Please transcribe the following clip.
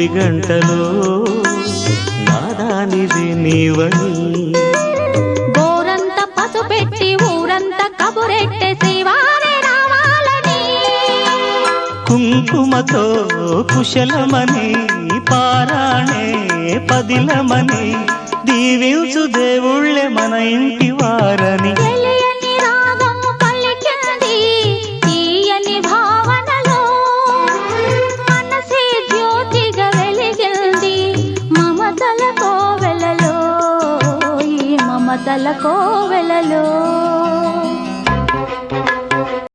గుడి గంటలో నాదానిది నీవని గోరంత పసు పెట్టి ఊరంత కబురెట్టే శ్రీవారే రావాలని కుంకుమతో కుశలమని పారాణే పదిలమని దీవించు దేవుళ్ళే మన ఇంటి వారని తెలియని రాగము పలికింది తీయని భావనలో మనసే జ్యోతిగా వెలిగింది మమతల కోవెలలో ఈ మమతల కోవెలలో